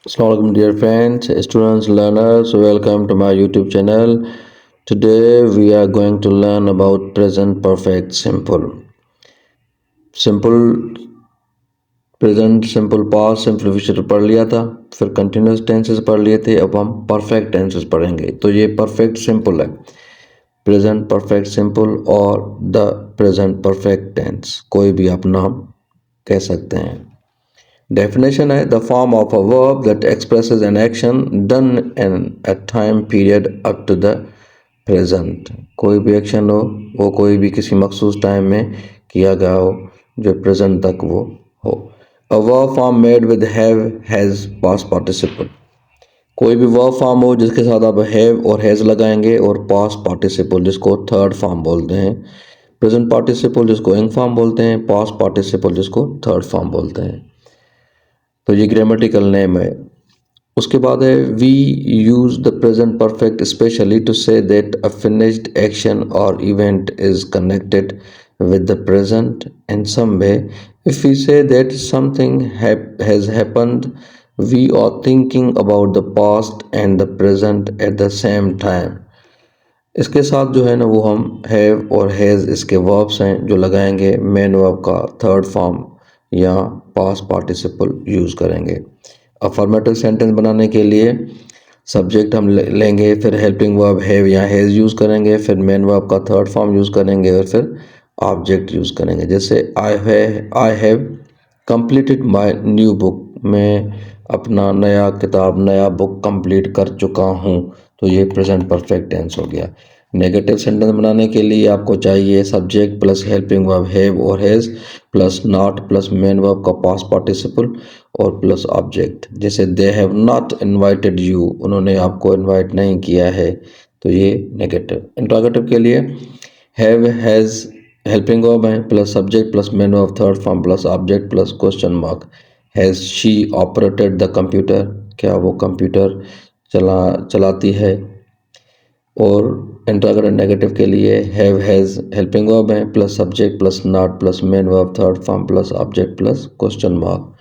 Assalamualaikum dear friends, students, learners, welcome to my YouTube channel. Today we are going to learn about present perfect simple. Simple present, simple past, simple future पढ़ लिया था, फिर continuous tenses पढ़ लिए थे, अब हम perfect tenses पढ़ेंगे. तो ये perfect simple है, present perfect simple और the present perfect tense, कोई भी आप नाम कह सकते हैं. Definition है the form of a verb that expresses an action done in a time period up to the present. कोई भी एक्शन हो वो कोई भी किसी मखसूस टाइम में किया गया हो जो प्रेजेंट तक वो हो. A verb form made with have, has, past participle. कोई भी वर्ब फॉर्म हो जिसके साथ आप हैव और हैज़ लगाएंगे और पास्ट पार्टिसिपल जिसको थर्ड फॉर्म बोलते हैं, प्रेजेंट पार्टिसिपल जिसको इंग फॉर्म बोलते हैं, पास्ट पार्टिसिपल जिसको थर्ड फॉर्म बोलते हैं. तो ये ग्रामेटिकल नेम है. उसके बाद है we use the present perfect specially to say that a finished action और event is connected with the present in some way. If we say that something has happened, we are thinking about the past and the present at the same time. इसके साथ जो है ना वो हम have और has इसके verbs हैं जो लगाएंगे मेन वर्ब का थर्ड फॉर्म या पास्ट पार्टिसिपल यूज़ करेंगे. अफर्मेटिव सेंटेंस बनाने के लिए सब्जेक्ट हम लेंगे, फिर हेल्पिंग वर्ब हैव या हैज़ यूज़ करेंगे, फिर मेन वर्ब का थर्ड फॉर्म यूज़ करेंगे और फिर ऑब्जेक्ट यूज़ करेंगे. जैसे I have completed my new book, मैं अपना नया बुक कंप्लीट कर चुका हूँ. तो ये प्रेजेंट परफेक्ट टेंस हो गया. नेगेटिव सेंटेंस बनाने के लिए आपको चाहिए subject plus helping verb have और has plus not plus main verb का पास्ट पार्टिसिपल और प्लस ऑब्जेक्ट. जैसे they have not invited you, उन्होंने आपको इनवाइट नहीं किया है. तो ये नेगेटिव. इंट्रोगेटिव के लिए हैव हैज़ हेल्पिंग वर्ब है plus subject plus main verb third form plus object plus question mark. Has she operated the computer, क्या वो कंप्यूटर चलाती है. और इंट्रोगेटिव नेगेटिव के लिए हैव हैज़ हेल्पिंग वर्ब है plus subject plus not plus main verb third form plus object plus question mark.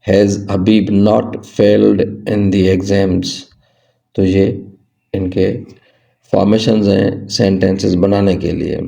Has Habib not failed in the exams. तो ये इनके फॉर्मेशंस हैं सेंटेंसेस बनाने के लिए.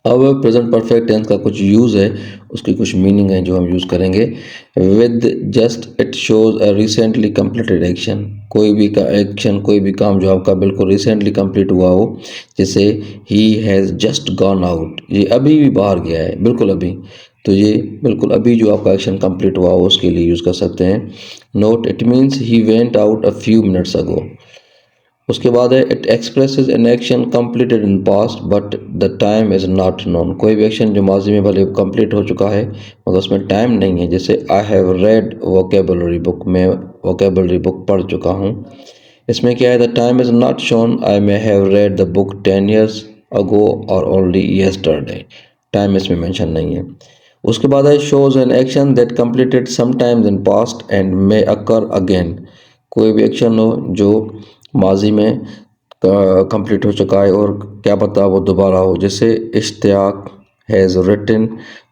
अब प्रेजेंट परफेक्ट टेंस का कुछ यूज़ है, उसकी कुछ मीनिंग है जो हम यूज़ करेंगे. With just it shows a recently completed action, कोई भी का एक्शन कोई भी काम जो आपका बिल्कुल रिसेंटली कंप्लीट हुआ हो. जैसे he has just gone out, ये अभी भी बाहर गया है, बिल्कुल अभी. तो ये बिल्कुल अभी जो आपका एक्शन कंप्लीट हुआ हो उसके लिए यूज़ कर सकते हैं. Note it means he went out a few minutes ago. उसके बाद है it expresses an action completed in past but the time is not known. कोई भी एक्शन जो माजी में भले कंप्लीट हो चुका है मगर उसमें टाइम नहीं है. जैसे I have read vocabulary book, मैं वोकेबलरी बुक पढ़ चुका हूँ. इसमें क्या है, the time is not shown. I may have read the book 10 years अगो और ओनली येस्टरडे. टाइम इसमें मेंशन नहीं है. उसके बाद है shows an action that completed sometimes in past and may occur again. कोई भी एक्शन हो जो माजी में कंप्लीट हो चुका है और क्या पता वो दोबारा हो. जैसे Ishtiyaq has written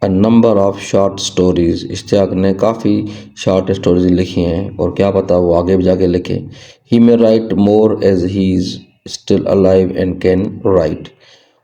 a number of short stories, Ishtiyaq ने काफ़ी शॉर्ट स्टोरीज लिखी हैं और क्या पता वो आगे भी जाके लिखे. He may write more as he is still alive and can write.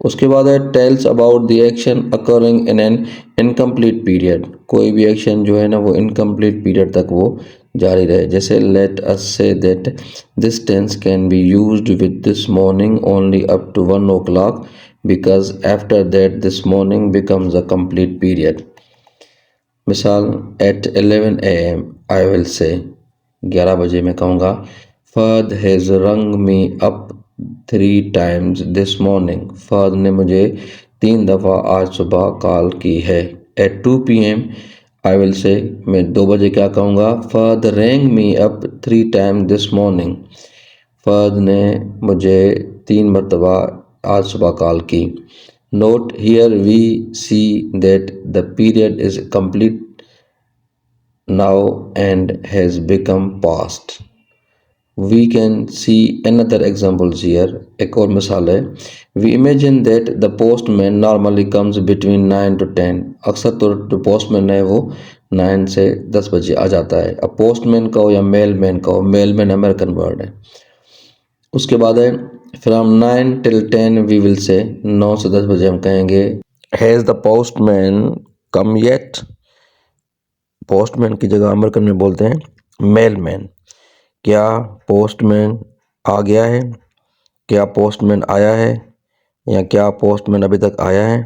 उसके बाद है tells about the action occurring in an incomplete period. कोई भी एक्शन जो है ना वो इनकम्प्लीट पीरियड तक वो जारी रहे. जैसे let us say that this tense can be used with this morning only up to 1 o'clock because after that this morning becomes a complete period. मिसाल at 11 AM I will say, 11 बजे मैं कहूँगा. Fahad has rung me up 3 times this morning, Fahad ने मुझे 3 दफ़ा आज सुबह call की है. एट 2 PM आई विल से, मैं 2 बजे क्या कहूँगा, Fahad rang me up 3 times this morning, Fahad ने मुझे 3 मरतबा आज सुबह कॉल की. Note here we see that the period is complete now and has become past. We can see another examples here. एक और मिसाल है. We imagine that the postman normally comes between 9 to 10. अक्सर तो जो postman है वो 9 से 10 बजे आ जाता है। अब पोस्टमैन का हो या मेलमैन का हो, मेलमैन अमेरिकन वर्ड है। उसके बाद है from 9 till 10 we will say 9 से 10 बजे हम कहेंगे has the postman come yet. Postman की जगह अमेरिकन में बोलते हैं मेलमैन। क्या पोस्टमैन आ गया है, क्या पोस्टमैन आया है, या क्या पोस्टमैन अभी तक आया है।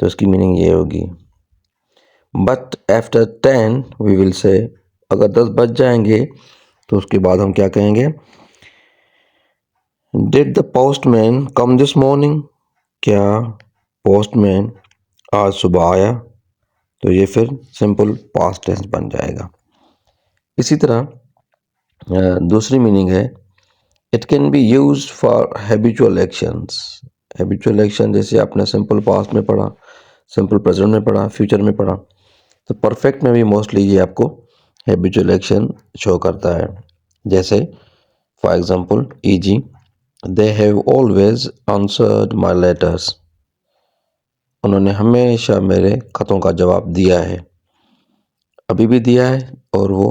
तो इसकी मीनिंग ये होगी। But after 10 we will say, अगर 10 बज जाएंगे तो उसके बाद हम क्या कहेंगे, did the postman come this morning. क्या पोस्टमैन आज सुबह आया। तो ये फिर सिंपल पास्ट टेंस बन जाएगा। इसी तरह दूसरी मीनिंग है it can be use for habitual actions. Habitual action जैसे आपने सिंपल पास्ट में पढ़ा, सिंपल प्रेजेंट में पढ़ा, फ्यूचर में पढ़ा, तो परफेक्ट में भी मोस्टली ये आपको हैबिचुअल एक्शन शो करता है। जैसे for example easy, they have always answered my letters. उन्होंने हमेशा मेरे खतों का जवाब दिया है, अभी भी दिया है और वो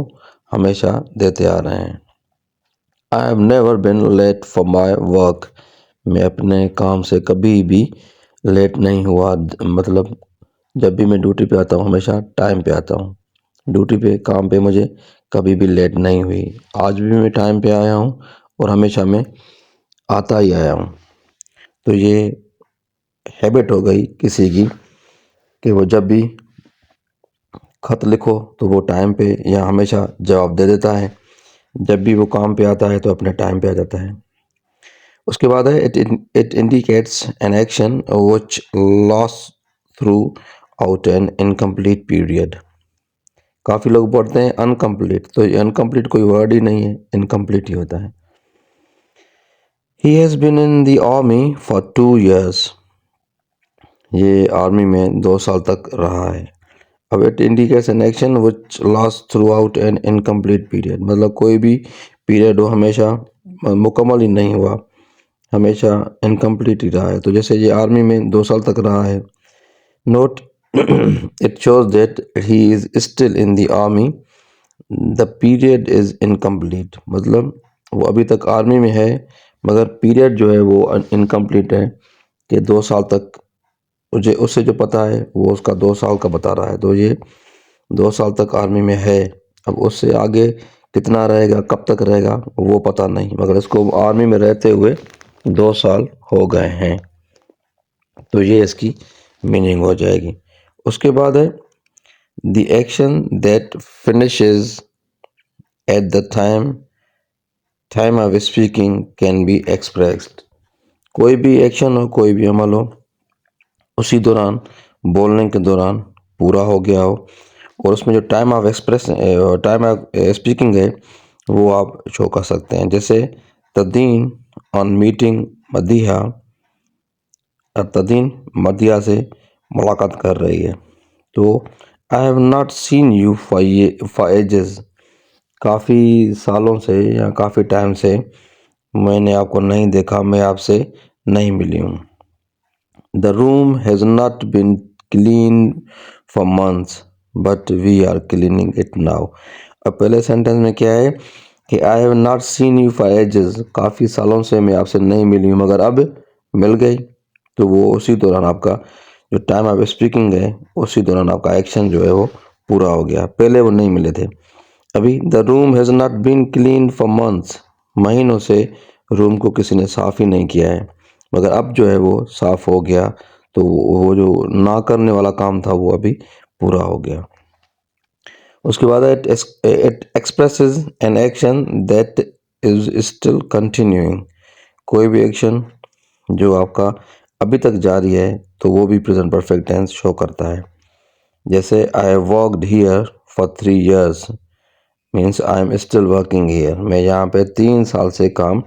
हमेशा देते आ रहे हैं। I have never been late for my work. मैं अपने काम से कभी भी लेट नहीं हुआ, मतलब जब भी मैं ड्यूटी पे आता हूँ हमेशा टाइम पे आता हूँ। ड्यूटी पे, काम पे मुझे कभी भी लेट नहीं हुई। आज भी मैं टाइम पे आया हूँ और हमेशा मैं आता ही आया हूँ। तो ये हैबिट हो गई किसी की कि वो जब भी खत लिखो तो वो टाइम पे या हमेशा जवाब दे देता है। जब भी वो काम पे आता है तो अपने टाइम पे आ जाता है। उसके बाद है it indicates an action which loss through out an incomplete period. काफ़ी लोग पढ़ते हैं अनकम्प्लीट, तो ये अनकम्प्लीट कोई वर्ड ही नहीं है, इनकम्प्लीट ही होता है। He has been in the army for 2 years। ये आर्मी में 2 साल तक रहा है। अब it indicates an action which last throughout an incomplete period, मतलब कोई भी पीरियड हो हमेशा मुकम्मल ही नहीं हुआ, हमेशा इनकम्प्लीट ही रहा है। तो जैसे ये आर्मी में 2 साल तक रहा है। Note it shows that he is still in the army, the period is incomplete, मतलब वो अभी तक आर्मी में है मगर पीरियड जो है वो इनकम्प्लीट है, कि 2 साल तक मुझे उससे जो पता है वो उसका 2 साल का बता रहा है। तो ये 2 साल तक आर्मी में है। अब उससे आगे कितना रहेगा, कब तक रहेगा वो पता नहीं, मगर इसको आर्मी में रहते हुए 2 साल हो गए हैं। तो ये इसकी मीनिंग हो जाएगी। उसके बाद है the action that finishes at the time of speaking can be expressed. कोई भी एक्शन हो, कोई भी अमल हो, उसी दौरान, बोलने के दौरान पूरा हो गया हो, और उसमें जो टाइम ऑफ स्पीकिंग है वो आप शो कर सकते हैं। जैसे तदीन ऑन मीटिंग मदिहा, तदीन मदिहा से मुलाकात कर रही है। तो आई have not seen you for ages. काफ़ी सालों से या काफ़ी टाइम से मैंने आपको नहीं देखा, मैं आपसे नहीं मिली हूँ। The room has not been clean for months but we are cleaning it now. अब पहले सेंटेंस में क्या है कि I have not seen you for ages, काफ़ी सालों से मैं आपसे नहीं मिली हूँ मगर अब मिल गई। तो वो उसी दौरान आपका जो टाइम ऑफ स्पीकिंग है उसी दौरान आपका एक्शन जो है वो पूरा हो गया, पहले वो नहीं मिले थे। अभी the room has not been clean for months, महीनों से रूम को किसी ने साफ़ ही नहीं किया है मगर अब जो है वो साफ़ हो गया। तो वो जो ना करने वाला काम था वो अभी पूरा हो गया। उसके बाद it expresses an action that is still continuing. कोई भी एक्शन जो आपका अभी तक जारी है तो वो भी प्रेजेंट परफेक्ट टेंस शो करता है। जैसे I have worked here for 3 years means I am still working here. मैं यहाँ पे 3 साल से काम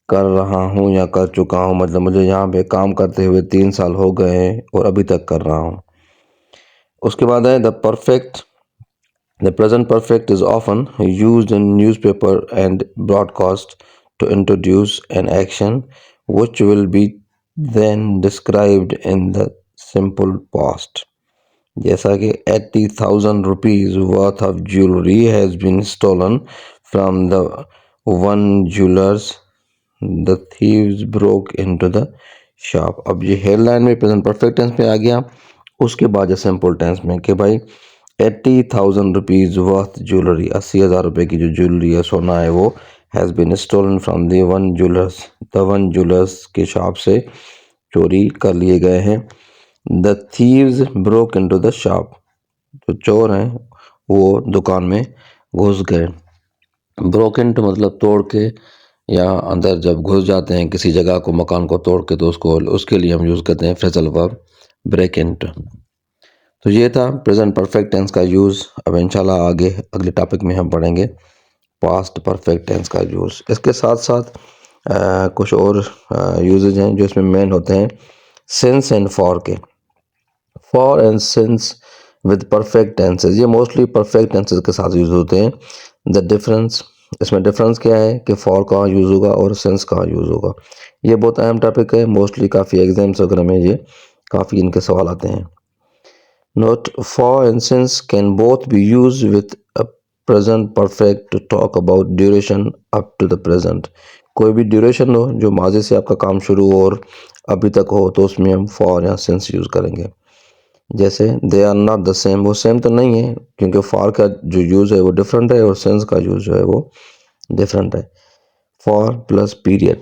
कर रहा हूँ या कर चुका हूँ, मतलब मुझे यहाँ पे काम करते हुए 3 साल हो गए हैं और अभी तक कर रहा हूँ। उसके बाद है the present perfect is often used in newspaper and broadcast to introduce an action which will be then described in the simple past। जैसा कि 80,000 rupees worth of jewelry has been stolen from the one jewelers. The thieves broke into the shop. अब ये headline में present perfect tense में आ गया, उसके बाद simple tense में कि भाई 80,000 रुपीज वर्थ ज्वेलरी, 80,000 रुपए की जो ज्वेलरी है, सोना है, वो has been stolen from the one jewellers, the one jewellers के शॉप से चोरी कर लिए गए हैं। The thieves broke into the shop, जो चोर हैं वो दुकान में घुस गए। ब्रोक इनटू मतलब तोड़ के, या अंदर जब घुस जाते हैं किसी जगह को, मकान को तोड़ के, तो उसको उसके लिए हम यूज़ करते हैं फ्रेजल वर्ब ब्रेक इनटू। तो ये था प्रेजेंट परफेक्ट टेंस का यूज़। अब इंशाल्लाह आगे अगले टॉपिक में हम पढ़ेंगे पास्ट परफेक्ट टेंस का यूज़। इसके साथ साथ कुछ और यूजेज हैं जो इसमें मेन होते हैं सिंस एंड फॉर के। For and since with perfect tenses, ये मोस्टली परफेक्ट टेंसेज के साथ यूज़ होते हैं। द डिफरेंस, इसमें डिफरेंस क्या है कि फॉर कहाँ यूज़ होगा और सिंस कहाँ यूज़ होगा। ये बहुत अहम टॉपिक है, मोस्टली काफ़ी एग्जाम्स वगैरह में ये काफ़ी इनके सवाल आते हैं। Note, for and since can both be used with a present perfect to talk about duration up to the present. कोई भी ड्यूरेशन हो जो माजी से आपका काम शुरू हो और अभी तक हो, तो उसमें हम for या since यूज़ करेंगे। जैसे they are not the same, वो सेम तो नहीं है क्योंकि for का जो यूज़ है वो डिफरेंट है और since का यूज़ जो है वो डिफरेंट है। for प्लस पीरियड,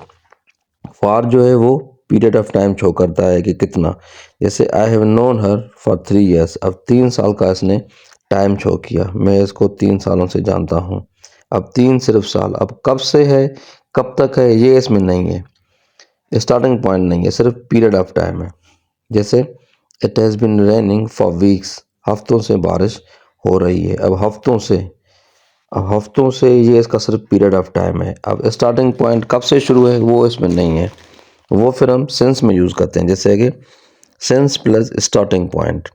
फॉर जो है वो पीरियड ऑफ टाइम शो करता है कि कितना। जैसे I have known her for 3 years, अब 3 साल का इसने टाइम शो किया, मैं इसको 3 सालों से जानता हूँ। अब 3 सिर्फ साल, अब कब से है कब तक है ये इसमें नहीं है, स्टार्टिंग पॉइंट नहीं है, सिर्फ पीरियड ऑफ टाइम है। जैसे it has been raining for weeks, हफ्तों से बारिश हो रही है। अब हफ्तों से, अब हफ्तों से ये इसका सिर्फ पीरियड ऑफ टाइम है। अब स्टार्टिंग पॉइंट कब से शुरू है वो इसमें नहीं है, वो फिर हम सिंस में यूज़ करते हैं। जैसे कि सिंस प्लस स्टार्टिंग पॉइंट,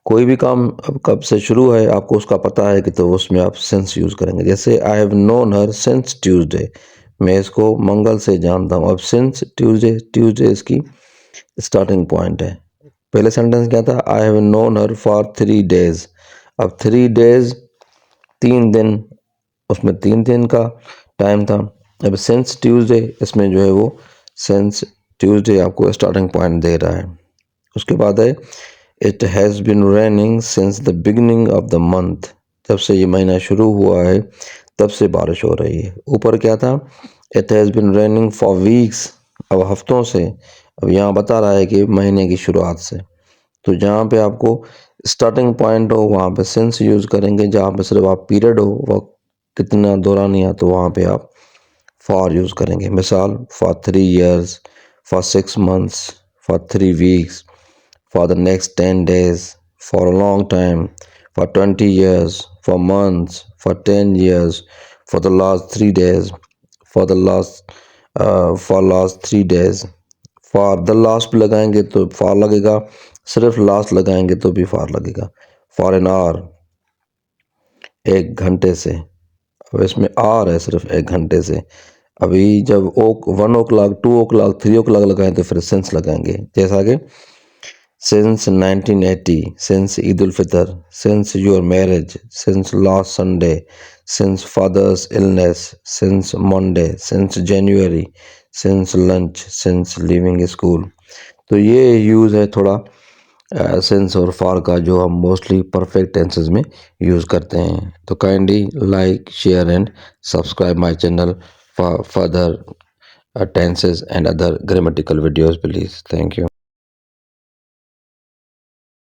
कोई भी काम अब कब से शुरू है आपको उसका पता है कि, तो उसमें आप सिंस यूज़ करेंगे। जैसे I have known her since Tuesday, मैं इसको मंगल से जानता हूँ। अब सिंस ट्यूसडे, ट्यूसडे इसकी स्टार्टिंग पॉइंट है। पहले सेंटेंस क्या था, I have known her for 3 days, अब 3 days 3 दिन, उसमें 3 दिन का टाइम था। अब सिंस ट्यूसडे, इसमें जो है वो सिंस ट्यूसडे आपको स्टार्टिंग पॉइंट दे रहा है। उसके बाद है it has been raining since the beginning of the month, जब से ये महीना शुरू हुआ है तब से बारिश हो रही है। ऊपर क्या था, it has been raining for weeks, अब हफ्तों से, अब यहाँ बता रहा है कि महीने की शुरुआत से। तो जहाँ पे आपको स्टार्टिंग पॉइंट हो वहाँ पे सिंस यूज़ करेंगे, जहाँ पे सिर्फ आप पीरियड हो वह कितना दौरानिया, तो वहाँ पे आप फॉर यूज़ करेंगे। मिसाल, for 3 years, for 6 months, for 3 weeks, for the next 10 days, for a long time, for 20 years, for months, for 10 years, for the last 3 days, for last 3 days। For the last भी लगाएंगे तो for लगेगा, सिर्फ last लगाएंगे तो भी for लगेगा। For an hour, 1 घंटे से, अब इसमें आर है सिर्फ 1 घंटे से। अभी जब 1 o'clock, 2 o'clock, 3 o'clock लगाएं तो फिर सिंस लगाएंगे। जैसा कि since 1980, since Eid ul Fitr, since your marriage, since last Sunday, since father's illness, since Monday, since January, since lunch, since leaving school. तो ये यूज़ है थोड़ा सिंस और फॉर का, जो हम मोस्टली परफेक्ट टेंसेस में यूज़ करते हैं। तो kindly like, share and subscribe my channel for further tenses and other grammatical videos, please. Thank you.